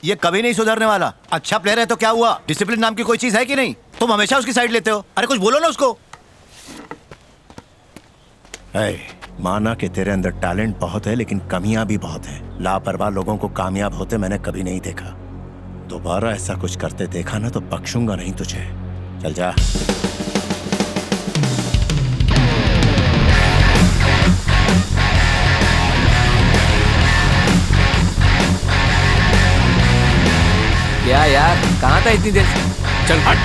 ये कभी नहीं सुधरने वाला। अच्छा प्लेयर है तो क्या हुआ, डिसिप्लिन नाम की कोई चीज है कि नहीं? तुम हमेशा उसकी साइड लेते हो। अरे कुछ बोलो ना उसको। माना कि तेरे अंदर टैलेंट बहुत है, लेकिन कमियां भी बहुत है। लापरवाह लोगों को कामयाब होते मैंने कभी नहीं देखा। दोबारा ऐसा कुछ करते देखा ना तो बख्शूंगा नहीं तुझे। चल जा। क्या यार, कहाँ था इतनी देर से? चल हट।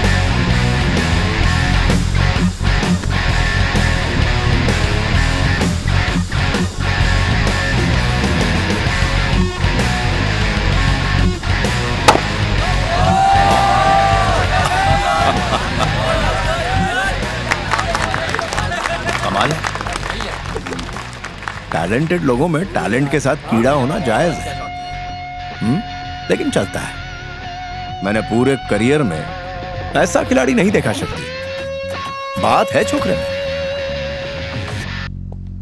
कमाल है। टैलेंटेड लोगों में टैलेंट के साथ कीड़ा होना जायज है। लेकिन चलता है। मैंने पूरे करियर में ऐसा खिलाड़ी नहीं देखा शक्ति। बात है छोकरे में।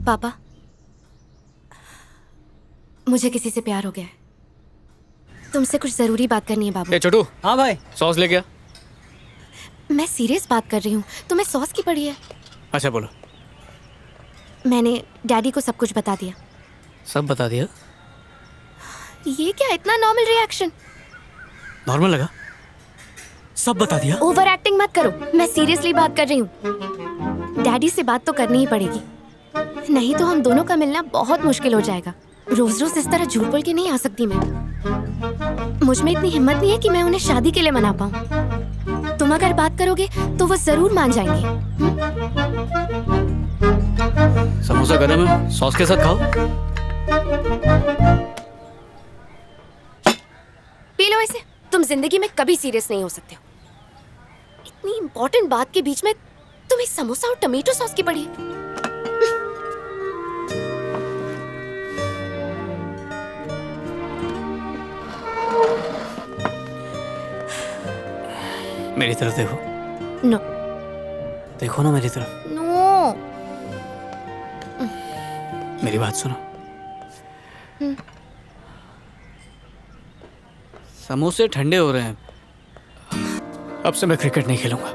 पापा, मुझे किसी से प्यार हो गया है। तुमसे कुछ जरूरी बात करनी है बाबू। ए छोटू। हाँ भाई। सॉस ले गया? मैं सीरियस बात कर रही हूँ, तुम्हें सॉस की पड़ी है? अच्छा बोलो। मैंने डैडी को सब कुछ बता दिया। सब बता दिया? ये क्या इतना नॉर्मल रिएक्शन? नॉर्मल लगा? सब बता दिया? ओवर एक्टिंग मत करो, मैं सीरियसली बात कर रही हूँ। डैडी से बात तो करनी ही पड़ेगी, नहीं तो हम दोनों का मिलना बहुत मुश्किल हो जाएगा। रोज रोज इस तरह झूठ बोल के नहीं आ सकती मैं। मुझ में इतनी हिम्मत नहीं है कि मैं उन्हें शादी के लिए मना पाऊँ। तुम अगर बात करोगे तो वो जरूर मान जाएंगे। समोसा गरम है, सॉस के साथ खाओ। पी लो इसे। तुम जिंदगी में कभी सीरियस नहीं हो सकते हो। इतनी इंपॉर्टेंट बात के बीच में तुम्हें समोसा और टमेटो सॉस की पड़ी है। मेरी तरफ देखो। नो। देखो ना मेरी तरफ। नो। मेरी बात सुनो। समोसे ठंडे हो रहे हैं, अब से मैं क्रिकेट नहीं खेलूंगा।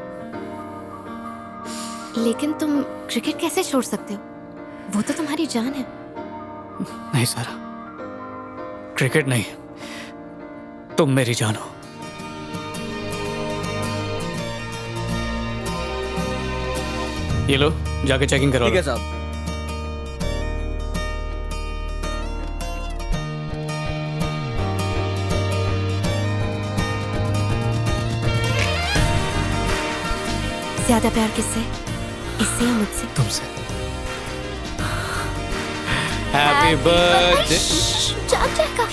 लेकिन तुम क्रिकेट कैसे छोड़ सकते हो? वो तो तुम्हारी जान है। नहीं सारा, क्रिकेट नहीं, तुम मेरी जान हो। ये लो, जाके चेकिंग करो। ठीक है साहब। ज्यादा प्यार किससे? इससे या मुझसे? तुमसे। Happy birthday. जाग जाएगा।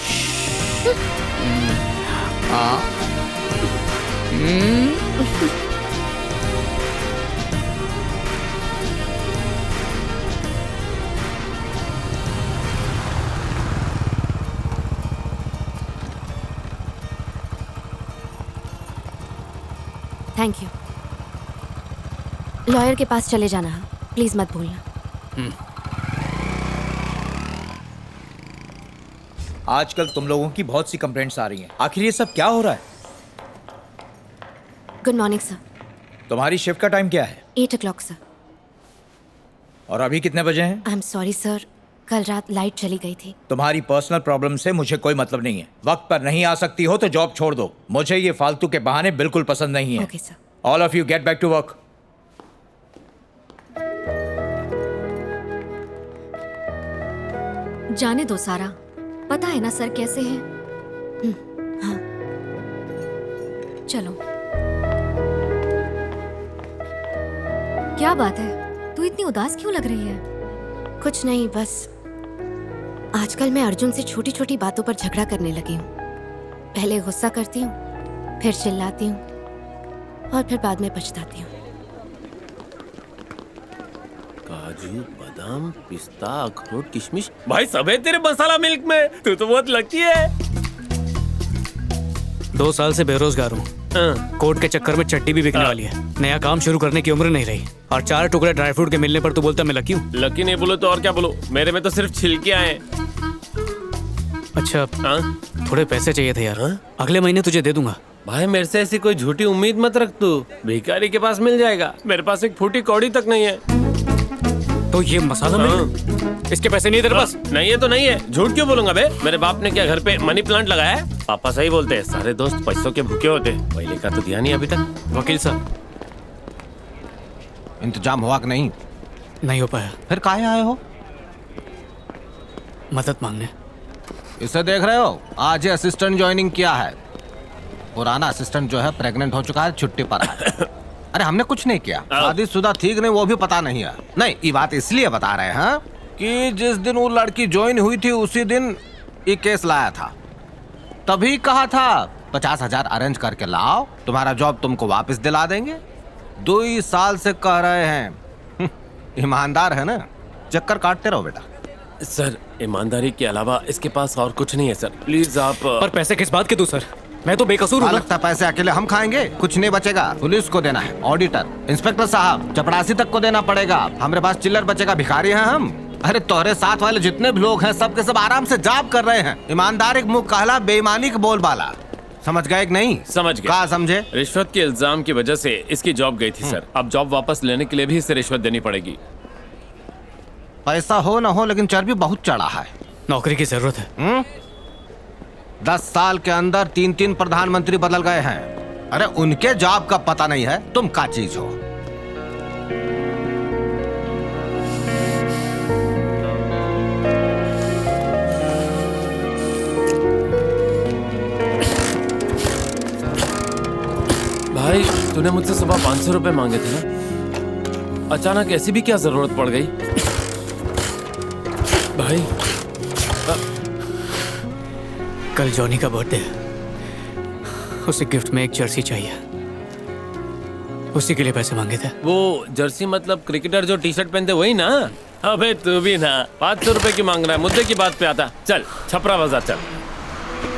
Thank you. लॉयर के पास चले जाना, प्लीज मत भूलना। आजकल तुम लोगों की बहुत सी कंप्लेंट्स आ रही हैं। आखिर ये सब क्या हो रहा है? Good morning sir. तुम्हारी शिफ्ट का टाइम क्या है? 8 o'clock सर। और अभी कितने बजे हैं? आई एम सॉरी सर, कल रात लाइट चली गई थी। तुम्हारी पर्सनल प्रॉब्लम से मुझे कोई मतलब नहीं है। वक्त पर नहीं आ सकती हो तो जॉब छोड़ दो। मुझे ये फालतू के बहाने बिल्कुल पसंद नहीं है। Okay sir. All of you get back to work. जाने दो सारा, पता है ना सर कैसे हैं। हाँ चलो। क्या बात है, तू इतनी उदास क्यों लग रही है? कुछ नहीं, बस आजकल मैं अर्जुन से छोटी छोटी बातों पर झगड़ा करने लगी हूँ। पहले गुस्सा करती हूँ, फिर चिल्लाती हूँ और फिर बाद में पछताती हूँ। काजू, बादाम, पिस्ता, अखरोट, किशमिश, भाई सब है तेरे मसाला मिल्क में। तू तो बहुत लकी है। 2 साल से बेरोजगार हूँ। कोर्ट के चक्कर में चट्टी भी बिकने वाली है। नया काम शुरू करने की उम्र नहीं रही, और 4 टुकड़े ड्राई फ्रूट के मिलने पर तू बोलता मैं लकी हूँ। लकी नहीं बोलो तो और क्या बोलो, मेरे में तो सिर्फ छिलके आए। अच्छा, हाँ? थोड़े पैसे चाहिए थे यार। हाँ? अगले महीने तुझे दे दूंगा। भाई मेरे से ऐसी कोई झूठी उम्मीद मत रख तू। भिखारी के पास मिल जाएगा, मेरे पास एक फूटी कौड़ी तक नहीं है। तो ये मसाला मिल, इसके पैसे नहीं है तेरे पास? नहीं है तो नहीं है, झूठ क्यों बोलूंगा बे? मेरे बाप ने क्या घर पे मनी प्लांट लगाया है? पापा सही बोलते हैं, सारे दोस्त पैसों के भूखे होते। पहले का तो ध्यान नहीं अभी तक। वकील साहब, इंतजाम हुआ कि नहीं? नहीं हो पाया। फिर काहे आए हो? मदद मांगने। इसे देख रहे हो, आज ये असिस्टेंट ज्वाइनिंग किया है। पुराना असिस्टेंट जो है प्रेग्नेंट हो चुका है, छुट्टी पर है। अरे हमने कुछ नहीं किया, शादीशुदा ठीक नहीं वो भी पता नहीं है। नहीं, ये बात इसलिए बता रहे हैं कि जिस दिन वो लड़की ज्वाइन हुई थी उसी दिन ये केस लाया था। तभी कहा था 50,000 अरेंज करके लाओ, तुम्हारा जॉब तुमको वापस दिला देंगे। 2 साल से कह रहे हैं। ईमानदार है ना, चक्कर काटते रहो बेटा। सर ईमानदारी के अलावा इसके पास और कुछ नहीं है सर, प्लीज आप। पर पैसे किस बात के दूं सर? मैं तो बेकसूर हूँ ना। लगता पैसे अकेले हम खाएंगे, कुछ नहीं बचेगा। पुलिस को देना है, ऑडिटर, इंस्पेक्टर साहब, चपरासी तक को देना पड़ेगा। हमारे पास चिल्लर बचेगा, भिखारी हैं हम। अरे तोहरे साथ वाले जितने भी लोग हैं सब के सब आराम से जॉब कर रहे हैं। ईमानदारी मुंह कहला, बेईमानी का बोलबाला। समझ गए कि नहीं? समझ गए। कहा समझे? रिश्वत के इल्जाम की वजह से इसकी जॉब गई थी सर। अब जॉब वापस लेने के लिए भी इसे रिश्वत देनी पड़ेगी। पैसा हो ना हो लेकिन चर्बी बहुत चढ़ा है। नौकरी की जरूरत है। 10 साल के अंदर 3 प्रधानमंत्री बदल गए हैं। अरे उनके जॉब का पता नहीं है, तुम क्या चीज हो? भाई तूने मुझसे सुबह 500 रुपए मांगे थे ना, अचानक ऐसी भी क्या जरूरत पड़ गई? भाई कल जॉनी का बर्थडे है, उसे गिफ्ट में एक जर्सी चाहिए, उसी के लिए पैसे मांगे थे। वो जर्सी मतलब क्रिकेटर जो टी शर्ट पहनते वही ना? अबे तू भी ना 500 रुपए की मांग रहा है, मुद्दे की बात पे आता। चल छपरा बाजार चल।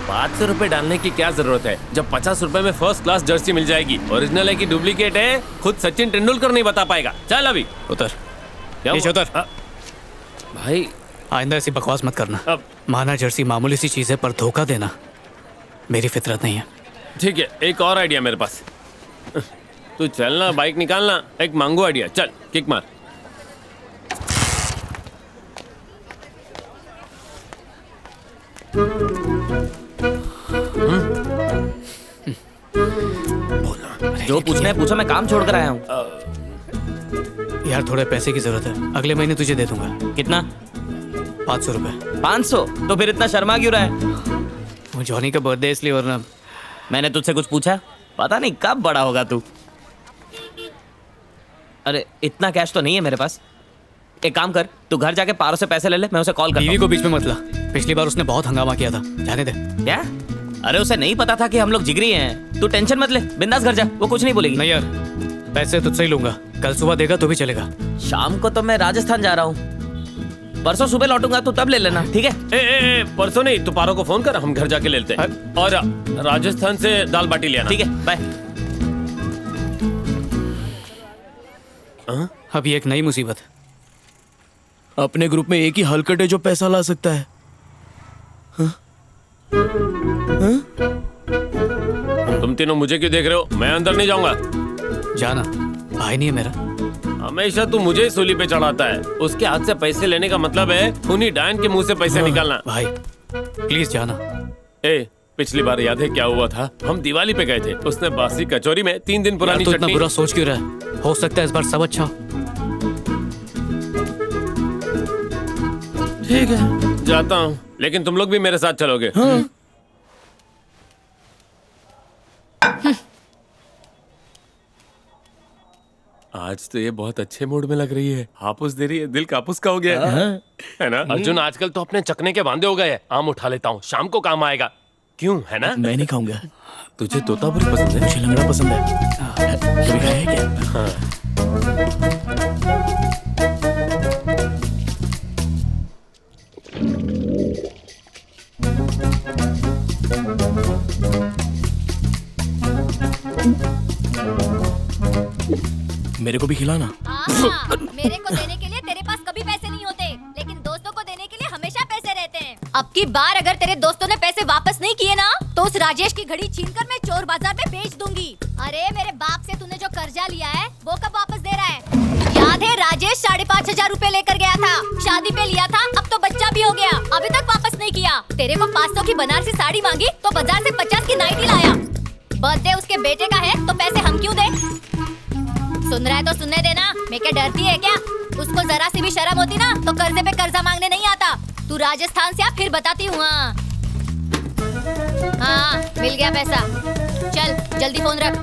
500 रुपए डालने की क्या जरूरत है जब 50 रुपए में फर्स्ट क्लास जर्सी मिल जाएगी। ओरिजिनल है कि डुप्लीकेट है खुद सचिन तेंदुलकर नहीं बता पाएगा। चल अभी उतर, क्या नीचे उतर। भाई आइंदा ऐसी बकवास मत करना। अब माना जर्सी मामूली सी चीज है, पर धोखा देना मेरी फितरत नहीं है। ठीक है, एक और आइडिया मेरे पास। तू चलना, बाइक निकालना, एक मांगो आइडिया। चल किक मार। जो पूछना है पूछो, मैं काम छोड़ कर आया हूँ। यार थोड़े पैसे की जरूरत है, अगले महीने तुझे दे दूंगा। कितना? 500 रुपए। 500? तो फिर इतना शर्मा क्यों रहा है? वो जॉनी का बर्थडे इसलिए, वरना मैंने तुझसे कुछ पूछा? पता नहीं कब बड़ा होगा तू। अरे इतना कैश तो नहीं है मेरे पास। एक काम कर, तू घर जाके पारो से पैसे ले ले, मैं उसे कॉल करता बीवी हूँ। को बीच में मत ला, पिछली बार उसने बहुत हंगामा किया था, जाने दे। क्या? अरे उसे नहीं पता था कि हम लोग जिगरी हैं। तू टेंशन मत ले, बिंदास घर जा, वो कुछ नहीं बोलेगी। नहीं यार, पैसे तुझसे ही लूंगा, कल सुबह देगा तो भी चलेगा। शाम को तो मैं राजस्थान जा रहा हूँ, परसों सुबह लौटूंगा, तू तब ले लेना, ठीक है? ए, परसों नहीं, तू पारो को फोन कर, हम घर जाके ले लेते हैं। और राजस्थान से दाल बाटी ले आना। ठीक है, बाय। अभी एक नई मुसीबत है। अपने ग्रुप में एक ही हलकट है जो पैसा ला सकता है। तुम तीनों मुझे क्यों देख रहे हो? मैं अंदर नहीं जाऊंगा। जाना, भाई नहीं है मेरा। हमेशा तू मुझे ही सूली पे चढ़ाता है। उसके हाथ से पैसे लेने का मतलब है उन्हीं डायन के मुंह से पैसे निकालना। भाई प्लीज जाना। ए, पिछली बार याद है क्या हुआ था? हम दिवाली पे गए थे, उसने बासी कचौरी में 3 दिन पुरानी तो इतना चटनी। बुरा सोच क्यों रहा है? हो सकता है इस बार सब अच्छा हो। ठीक है, जाता हूँ, लेकिन तुम लोग भी मेरे साथ चलोगे। आज तो ये बहुत अच्छे मूड में लग रही है, हापुस दे रही है, दिल कापुस का हो गया है ना? अर्जुन आजकल तो अपने चकने के बांधे हो गए हैं। आम उठा लेता हूँ, शाम को काम आएगा। क्यों, है ना? मैं नहीं खाऊंगा। तुझे तोतापुरी पसंद है? मुझे लंगड़ा पसंद है। कभी खाया है क्या? हाँ। मेरे को भी खिलाना। मेरे को देने के लिए तेरे पास कभी पैसे नहीं होते, लेकिन दोस्तों को देने के लिए हमेशा पैसे रहते हैं। अब की बार अगर तेरे दोस्तों ने पैसे वापस नहीं किए ना तो उस राजेश की घड़ी छीनकर मैं चोर बाजार में बेच दूंगी। अरे मेरे बाप से तूने जो कर्जा लिया है वो कब वापस दे रहा है? याद है राजेश 5,500 रुपए लेकर गया था, शादी पे लिया था, अब तो बच्चा भी हो गया, अभी तक वापस नहीं किया। तेरे को 500 की बनारसी साड़ी मांगी तो बाजार से 50 की नाइटी लाया। बर्थडे उसके बेटे का है तो पैसे हम क्यों दे? सुन रहा है तो सुनने देना, मैं क्या डरती है क्या? उसको जरा सी भी शर्म होती ना तो कर्जे पे कर्जा मांगने नहीं आता। तू राजस्थान से आ फिर बताती हूँ। हाँ मिल गया पैसा, चल जल्दी फोन रख।